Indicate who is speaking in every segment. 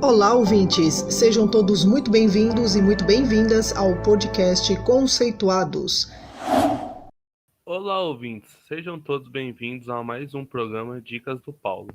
Speaker 1: Olá, ouvintes! Sejam todos muito bem-vindos e muito bem-vindas ao podcast Conceituados.
Speaker 2: Olá, ouvintes! Sejam todos bem-vindos a mais um programa Dicas do Paulo.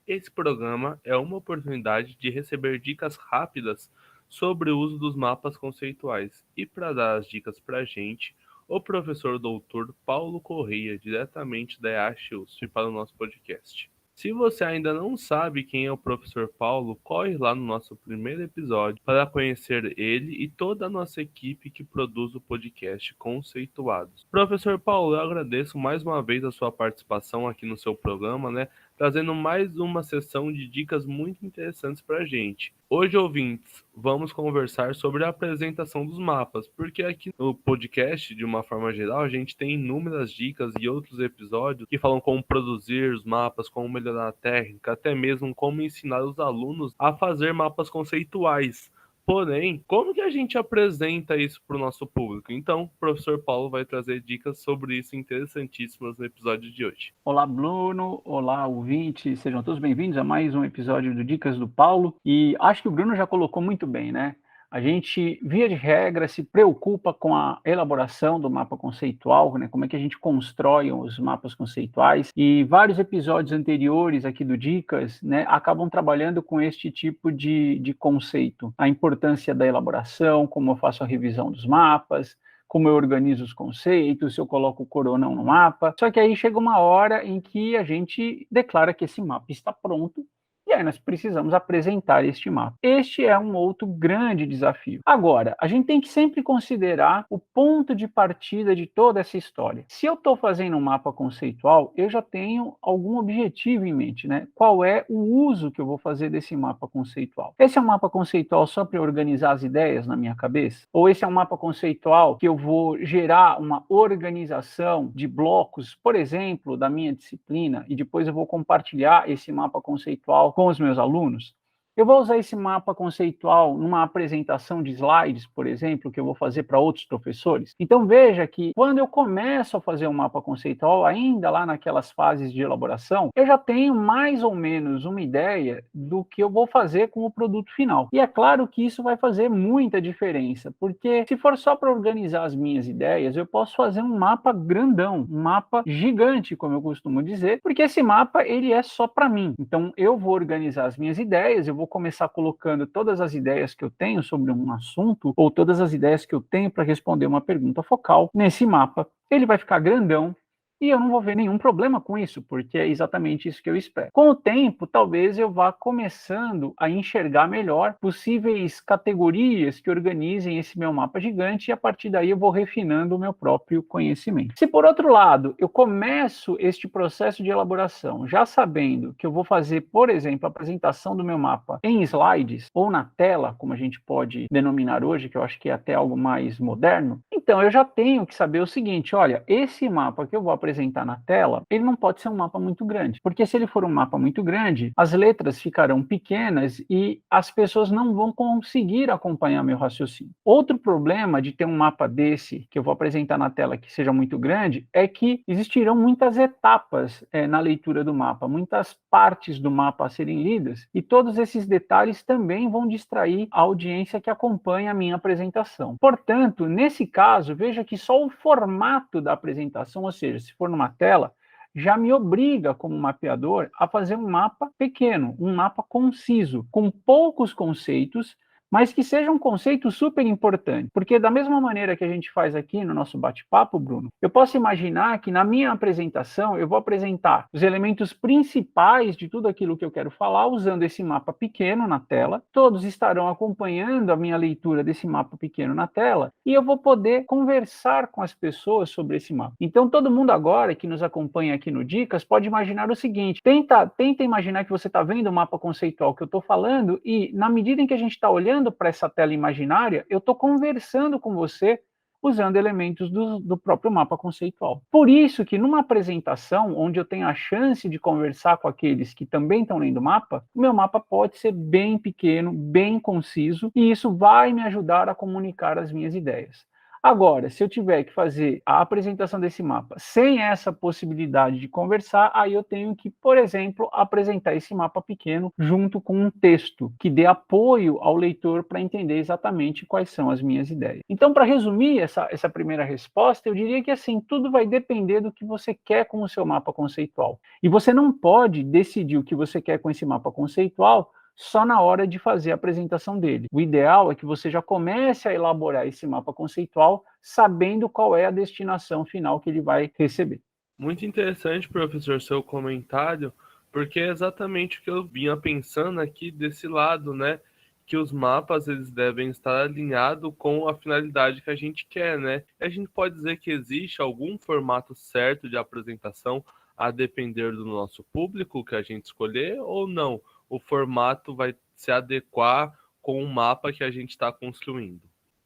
Speaker 2: Esse programa é uma oportunidade de receber dicas rápidas sobre o uso dos mapas conceituais. E para dar as dicas para a gente, o professor doutor Paulo Correia, diretamente da EASH USP, para o nosso podcast. Se você ainda não sabe quem é o professor Paulo, corre lá no nosso primeiro episódio para conhecer ele e toda a nossa equipe que produz o podcast Conceituados. Professor Paulo, eu agradeço mais uma vez a sua participação aqui no seu programa, trazendo mais uma sessão de dicas muito interessantes para a gente. Hoje, ouvintes, vamos conversar sobre a apresentação dos mapas, porque aqui no podcast, de uma forma geral, a gente tem inúmeras dicas e outros episódios que falam como produzir os mapas, como melhorar a técnica, até mesmo como ensinar os alunos a fazer mapas conceituais. Porém, como que a gente apresenta isso para o nosso público? Então, o professor Paulo vai trazer dicas sobre isso interessantíssimas no episódio de hoje.
Speaker 3: Olá, Bruno. Olá, ouvintes. Sejam todos bem-vindos a mais um episódio do Dicas do Paulo. E acho que o Bruno já colocou muito bem, né? A gente, via de regra, se preocupa com a elaboração do mapa conceitual, né? Como é que a gente constrói os mapas conceituais. E vários episódios anteriores aqui do Dicas, né, acabam trabalhando com este tipo de conceito. A importância da elaboração, como eu faço a revisão dos mapas, como eu organizo os conceitos, se eu coloco cor ou não no mapa. Só que aí chega uma hora em que a gente declara que esse mapa está pronto, e aí nós precisamos apresentar este mapa. Este é um outro grande desafio. Agora, a gente tem que sempre considerar o ponto de partida de toda essa história. Se eu estou fazendo um mapa conceitual, eu já tenho algum objetivo em mente, né? Qual é o uso que eu vou fazer desse mapa conceitual? Esse é um mapa conceitual só para organizar as ideias na minha cabeça? Ou esse é um mapa conceitual que eu vou gerar uma organização de blocos, por exemplo, da minha disciplina, e depois eu vou compartilhar esse mapa conceitual com os meus alunos? Eu vou usar esse mapa conceitual numa apresentação de slides, por exemplo, que eu vou fazer para outros professores. Então veja que quando eu começo a fazer um mapa conceitual, ainda lá naquelas fases de elaboração, eu já tenho mais ou menos uma ideia do que eu vou fazer com o produto final. E é claro que isso vai fazer muita diferença, porque se for só para organizar as minhas ideias, eu posso fazer um mapa grandão, um mapa gigante, como eu costumo dizer, porque esse mapa ele é só para mim. Então eu vou organizar as minhas ideias, eu vou começar colocando todas as ideias que eu tenho sobre um assunto, ou todas as ideias que eu tenho para responder uma pergunta focal nesse mapa. Ele vai ficar grandão, e eu não vou ver nenhum problema com isso, porque é exatamente isso que eu espero. Com o tempo, talvez eu vá começando a enxergar melhor possíveis categorias que organizem esse meu mapa gigante, e a partir daí eu vou refinando o meu próprio conhecimento. Se por outro lado, eu começo este processo de elaboração já sabendo que eu vou fazer, por exemplo, a apresentação do meu mapa em slides, ou na tela, como a gente pode denominar hoje, que eu acho que é até algo mais moderno, então eu já tenho que saber o seguinte: olha, esse mapa que eu vou apresentar na tela, ele não pode ser um mapa muito grande, porque se ele for um mapa muito grande, as letras ficarão pequenas e as pessoas não vão conseguir acompanhar meu raciocínio. Outro problema de ter um mapa desse, que eu vou apresentar na tela, que seja muito grande, é que existirão muitas etapas na leitura do mapa, muitas partes do mapa a serem lidas, e todos esses detalhes também vão distrair a audiência que acompanha a minha apresentação. Portanto, nesse caso, veja que só o formato da apresentação, ou seja, se for numa tela, já me obriga, como mapeador, a fazer um mapa pequeno, um mapa conciso, com poucos conceitos, mas que seja um conceito super importante. Porque da mesma maneira que a gente faz aqui no nosso bate-papo, Bruno, eu posso imaginar que na minha apresentação eu vou apresentar os elementos principais de tudo aquilo que eu quero falar, usando esse mapa pequeno na tela. Todos estarão acompanhando a minha leitura desse mapa pequeno na tela, e eu vou poder conversar com as pessoas sobre esse mapa. Então todo mundo agora que nos acompanha aqui no Dicas pode imaginar o seguinte: tenta imaginar que você está vendo o mapa conceitual que eu estou falando, e na medida em que a gente está olhando para essa tela imaginária, eu estou conversando com você usando elementos do próprio mapa conceitual. Por isso que numa apresentação, onde eu tenho a chance de conversar com aqueles que também estão lendo o mapa, o meu mapa pode ser bem pequeno, bem conciso, e isso vai me ajudar a comunicar as minhas ideias. Agora, se eu tiver que fazer a apresentação desse mapa sem essa possibilidade de conversar, aí eu tenho que, por exemplo, apresentar esse mapa pequeno junto com um texto que dê apoio ao leitor para entender exatamente quais são as minhas ideias. Então, para resumir essa primeira resposta, eu diria que assim, tudo vai depender do que você quer com o seu mapa conceitual. E você não pode decidir o que você quer com esse mapa conceitual só na hora de fazer a apresentação dele. O ideal é que você já comece a elaborar esse mapa conceitual sabendo qual é a destinação final que ele vai receber.
Speaker 2: Muito interessante, professor, seu comentário, porque é exatamente o que eu vinha pensando aqui desse lado, né? Que os mapas eles devem estar alinhados com a finalidade que a gente quer, né? E a gente pode dizer que existe algum formato certo de apresentação a depender do nosso público que a gente escolher ou não? O formato vai se adequar com o mapa que a gente está construindo.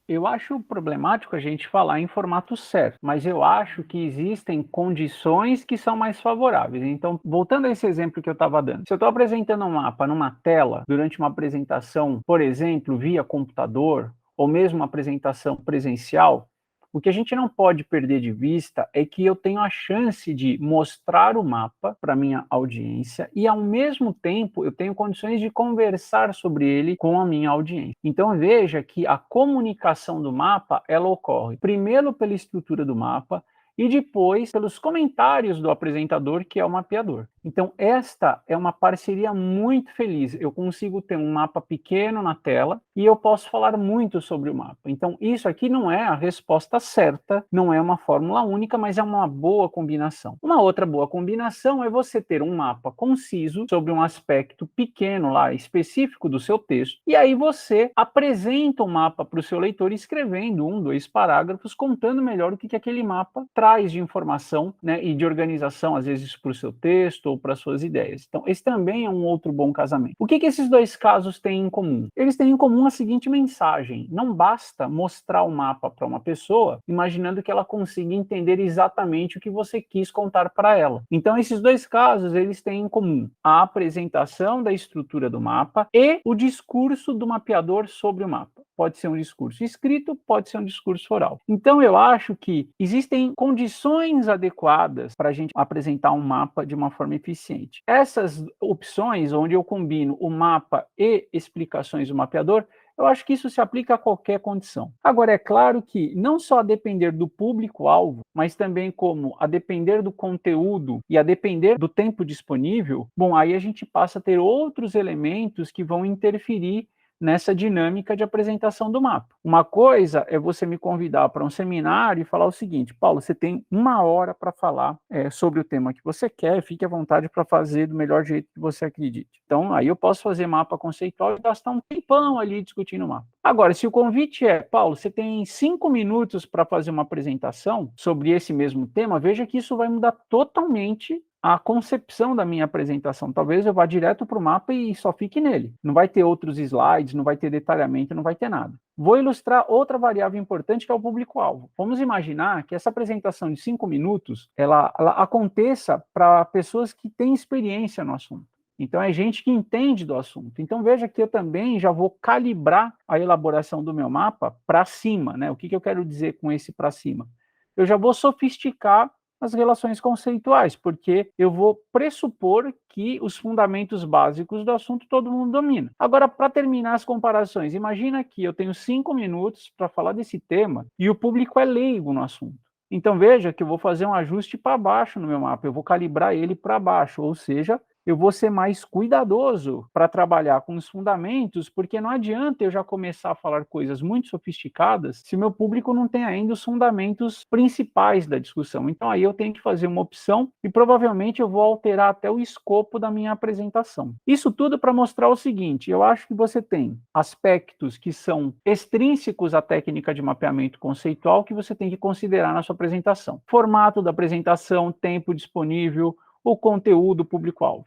Speaker 3: Eu acho problemático a gente falar em formato certo, mas eu acho que existem condições que são mais favoráveis. Então, voltando a esse exemplo que eu estava dando, se eu estou apresentando um mapa numa tela, durante uma apresentação, por exemplo, via computador, ou mesmo uma apresentação presencial, o que a gente não pode perder de vista é que eu tenho a chance de mostrar o mapa para minha audiência e, ao mesmo tempo, eu tenho condições de conversar sobre ele com a minha audiência. Então, veja que a comunicação do mapa, ela ocorre primeiro pela estrutura do mapa e depois pelos comentários do apresentador, que é o mapeador. Então, esta é uma parceria muito feliz. Eu consigo ter um mapa pequeno na tela e eu posso falar muito sobre o mapa. Então, isso aqui não é a resposta certa, não é uma fórmula única, mas é uma boa combinação. Uma outra boa combinação é você ter um mapa conciso sobre um aspecto pequeno lá, específico do seu texto, e aí você apresenta o mapa para o seu leitor escrevendo 1, 2 parágrafos, contando melhor o que aquele mapa traz de informação, né, e de organização, às vezes para o seu texto ou para suas ideias. Então, esse também é um outro bom casamento. O que esses dois casos têm em comum? Eles têm em comum a seguinte mensagem: não basta mostrar o mapa para uma pessoa imaginando que ela consiga entender exatamente o que você quis contar para ela. Então, esses dois casos, eles têm em comum a apresentação da estrutura do mapa e o discurso do mapeador sobre o mapa. Pode ser um discurso escrito, pode ser um discurso oral. Então, eu acho que existem condições adequadas para a gente apresentar um mapa de uma forma eficiente. Essas opções, onde eu combino o mapa e explicações do mapeador, eu acho que isso se aplica a qualquer condição. Agora, é claro que não só a depender do público-alvo, mas também como a depender do conteúdo e a depender do tempo disponível, bom, aí a gente passa a ter outros elementos que vão interferir nessa dinâmica de apresentação do mapa. Uma coisa é você me convidar para um seminário e falar o seguinte: Paulo, você tem 1 hora para falar sobre o tema que você quer, fique à vontade para fazer do melhor jeito que você acredite. Então, aí eu posso fazer mapa conceitual e gastar um tempão ali discutindo o mapa. Agora, se o convite é: Paulo, você tem 5 minutos para fazer uma apresentação sobre esse mesmo tema, veja que isso vai mudar totalmente a concepção da minha apresentação. Talvez eu vá direto para o mapa e só fique nele. Não vai ter outros slides, não vai ter detalhamento, não vai ter nada. Vou ilustrar outra variável importante, que é o público-alvo. Vamos imaginar que essa apresentação de 5 minutos, ela aconteça para pessoas que têm experiência no assunto. Então, é gente que entende do assunto. Então, veja que eu também já vou calibrar a elaboração do meu mapa para cima, né? O que eu quero dizer com esse para cima? Eu já vou sofisticar as relações conceituais, porque eu vou pressupor que os fundamentos básicos do assunto todo mundo domina. Agora, para terminar as comparações, imagina que eu tenho 5 minutos para falar desse tema e o público é leigo no assunto. Então, veja que eu vou fazer um ajuste para baixo no meu mapa, eu vou calibrar ele para baixo, ou seja, eu vou ser mais cuidadoso para trabalhar com os fundamentos, porque não adianta eu já começar a falar coisas muito sofisticadas se o meu público não tem ainda os fundamentos principais da discussão. Então, aí eu tenho que fazer uma opção e provavelmente eu vou alterar até o escopo da minha apresentação. Isso tudo para mostrar o seguinte: eu acho que você tem aspectos que são extrínsecos à técnica de mapeamento conceitual que você tem que considerar na sua apresentação. Formato da apresentação, tempo disponível, o conteúdo, público-alvo.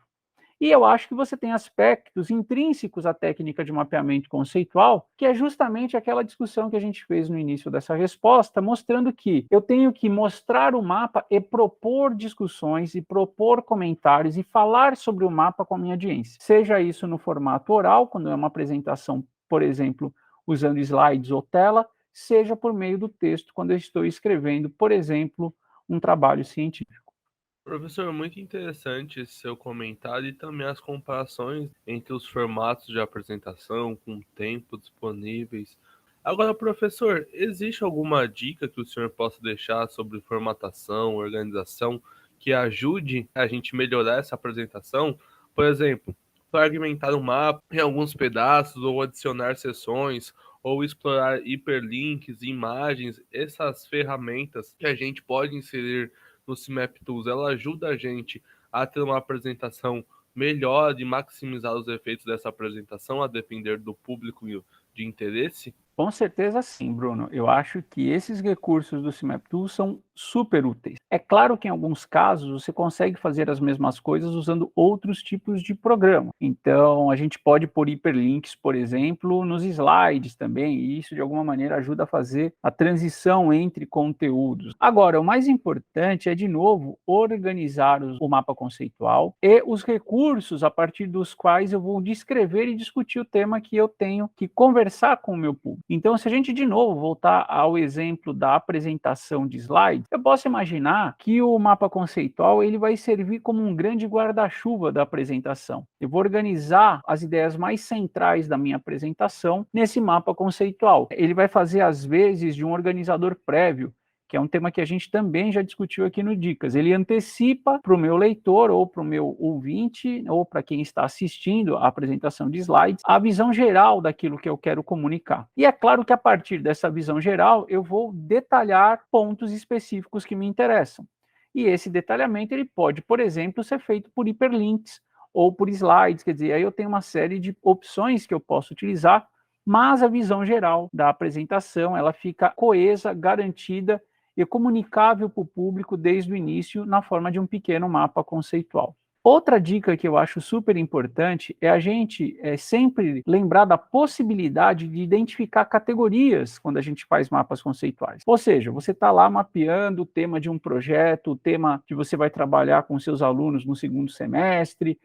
Speaker 3: E eu acho que você tem aspectos intrínsecos à técnica de mapeamento conceitual, que é justamente aquela discussão que a gente fez no início dessa resposta, mostrando que eu tenho que mostrar o mapa e propor discussões e propor comentários e falar sobre o mapa com a minha audiência. Seja isso no formato oral, quando é uma apresentação, por exemplo, usando slides ou tela, seja por meio do texto, quando eu estou escrevendo, por exemplo, um trabalho científico.
Speaker 2: Professor, muito interessante esse seu comentário e também as comparações entre os formatos de apresentação com o tempo disponíveis. Agora, professor, existe alguma dica que o senhor possa deixar sobre formatação, organização, que ajude a gente melhorar essa apresentação? Por exemplo, fragmentar o mapa em alguns pedaços, ou adicionar seções, ou explorar hiperlinks, imagens, essas ferramentas que a gente pode inserir no CMap Tools, ela ajuda a gente a ter uma apresentação melhor e maximizar os efeitos dessa apresentação, a depender do público de interesse?
Speaker 3: Com certeza sim, Bruno. Eu acho que esses recursos do CMap Tools são super úteis. É claro que em alguns casos você consegue fazer as mesmas coisas usando outros tipos de programa. Então, a gente pode pôr hiperlinks, por exemplo, nos slides também, e isso de alguma maneira ajuda a fazer a transição entre conteúdos. Agora, o mais importante é, de novo, organizar o mapa conceitual e os recursos a partir dos quais eu vou descrever e discutir o tema que eu tenho que conversar com o meu público. Então, se a gente de novo voltar ao exemplo da apresentação de slides, eu posso imaginar que o mapa conceitual ele vai servir como um grande guarda-chuva da apresentação. Eu vou organizar as ideias mais centrais da minha apresentação nesse mapa conceitual. Ele vai fazer, às vezes, de um organizador prévio, que é um tema que a gente também já discutiu aqui no Dicas. Ele antecipa para o meu leitor, ou para o meu ouvinte, ou para quem está assistindo a apresentação de slides, a visão geral daquilo que eu quero comunicar. E é claro que a partir dessa visão geral, eu vou detalhar pontos específicos que me interessam. E esse detalhamento ele pode, por exemplo, ser feito por hiperlinks ou por slides, quer dizer, aí eu tenho uma série de opções que eu posso utilizar, mas a visão geral da apresentação, ela fica coesa, garantida e comunicável para o público desde o início na forma de um pequeno mapa conceitual. Outra dica que eu acho super importante é a gente sempre lembrar da possibilidade de identificar categorias quando a gente faz mapas conceituais. Ou seja, você está lá mapeando o tema de um projeto, o tema que você vai trabalhar com seus alunos no segundo semestre,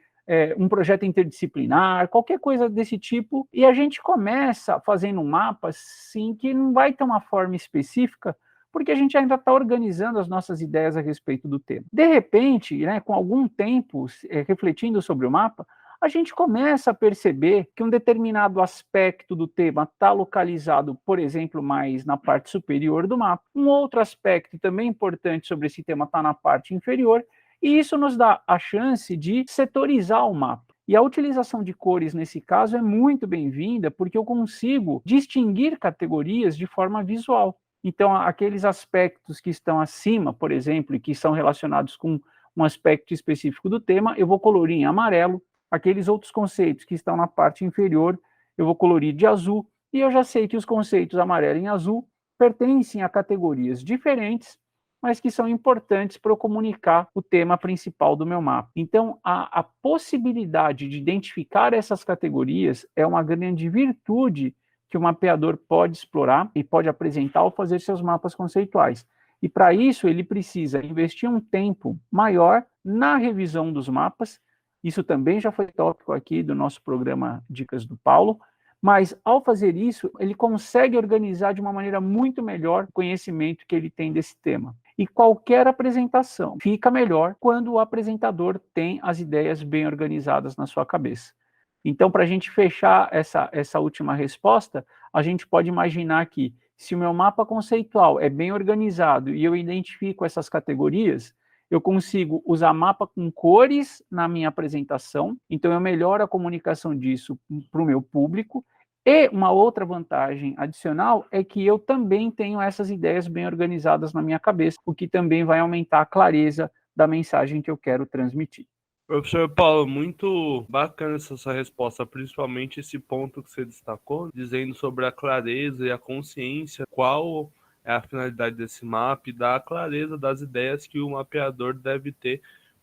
Speaker 3: um projeto interdisciplinar, qualquer coisa desse tipo, e a gente começa fazendo um mapa, sim, que não vai ter uma forma específica, porque a gente ainda está organizando as nossas ideias a respeito do tema. De repente, né, com algum tempo refletindo sobre o mapa, a gente começa a perceber que um determinado aspecto do tema está localizado, por exemplo, mais na parte superior do mapa. Um outro aspecto também importante sobre esse tema está na parte inferior, e isso nos dá a chance de setorizar o mapa. E a utilização de cores, nesse caso, é muito bem-vinda, porque eu consigo distinguir categorias de forma visual. Então, aqueles aspectos que estão acima, por exemplo, e que são relacionados com um aspecto específico do tema, eu vou colorir em amarelo. Aqueles outros conceitos que estão na parte inferior, eu vou colorir de azul. E eu já sei que os conceitos amarelo e azul pertencem a categorias diferentes, mas que são importantes para eu comunicar o tema principal do meu mapa. Então, a possibilidade de identificar essas categorias é uma grande virtude que o mapeador pode explorar e pode apresentar ao fazer seus mapas conceituais. E para isso, ele precisa investir um tempo maior na revisão dos mapas. Isso também já foi tópico aqui do nosso programa Dicas do Paulo, mas ao fazer isso, ele consegue organizar de uma maneira muito melhor o conhecimento que ele tem desse tema. E qualquer apresentação fica melhor quando o apresentador tem as ideias bem organizadas na sua cabeça. Então, para a gente fechar essa última resposta, a gente pode imaginar que, se o meu mapa conceitual é bem organizado e eu identifico essas categorias, eu consigo usar mapa com cores na minha apresentação, então eu melhoro a comunicação disso para o meu público. E uma outra vantagem adicional é que eu também tenho essas ideias bem organizadas na minha cabeça, o que também vai aumentar a clareza da mensagem que eu quero transmitir.
Speaker 2: Professor Paulo, muito bacana essa sua resposta, principalmente esse ponto que você destacou, dizendo sobre a clareza e a consciência, qual é a finalidade desse mapa e da clareza das ideias que o mapeador deve ter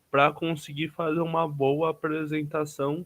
Speaker 2: para conseguir fazer uma boa apresentação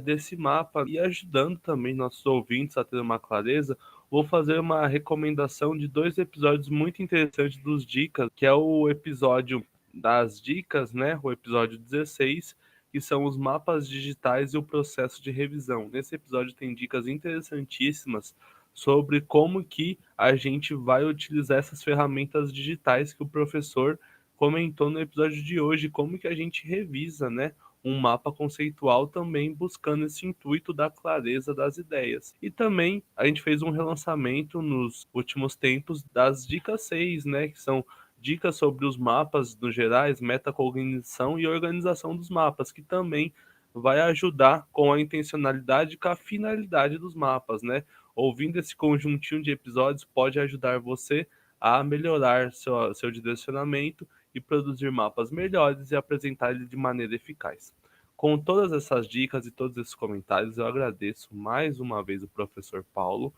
Speaker 2: desse mapa e ajudando também nossos ouvintes a ter uma clareza. Vou fazer uma recomendação de 2 episódios muito interessantes dos Dicas, que é o episódio das dicas, né? O episódio 16, que são os mapas digitais e o processo de revisão. Nesse episódio tem dicas interessantíssimas sobre como que a gente vai utilizar essas ferramentas digitais que o professor comentou no episódio de hoje, como que a gente revisa, né, um mapa conceitual também buscando esse intuito da clareza das ideias. E também a gente fez um relançamento nos últimos tempos das dicas 6, né, que são dicas sobre os mapas no gerais, metacognição e organização dos mapas, que também vai ajudar com a intencionalidade e com a finalidade dos mapas, né? Ouvindo esse conjuntinho de episódios pode ajudar você a melhorar seu direcionamento e produzir mapas melhores e apresentar ele de maneira eficaz. Com todas essas dicas e todos esses comentários, eu agradeço mais uma vez o professor Paulo.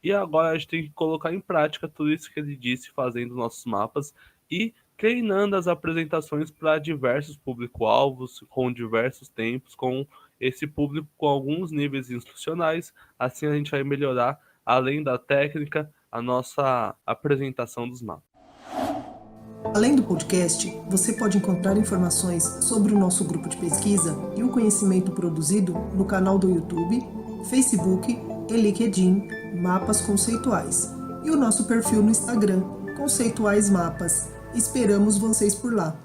Speaker 2: E agora a gente tem que colocar em prática tudo isso que ele disse, fazendo nossos mapas e treinando as apresentações para diversos público-alvos, com diversos tempos, com esse público com alguns níveis instrucionais. Assim a gente vai melhorar, além da técnica, a nossa apresentação dos mapas.
Speaker 1: Além do podcast, você pode encontrar informações sobre o nosso grupo de pesquisa e o conhecimento produzido no canal do YouTube, Facebook e LinkedIn Mapas Conceituais e o nosso perfil no Instagram, Conceituais Mapas. Esperamos vocês por lá.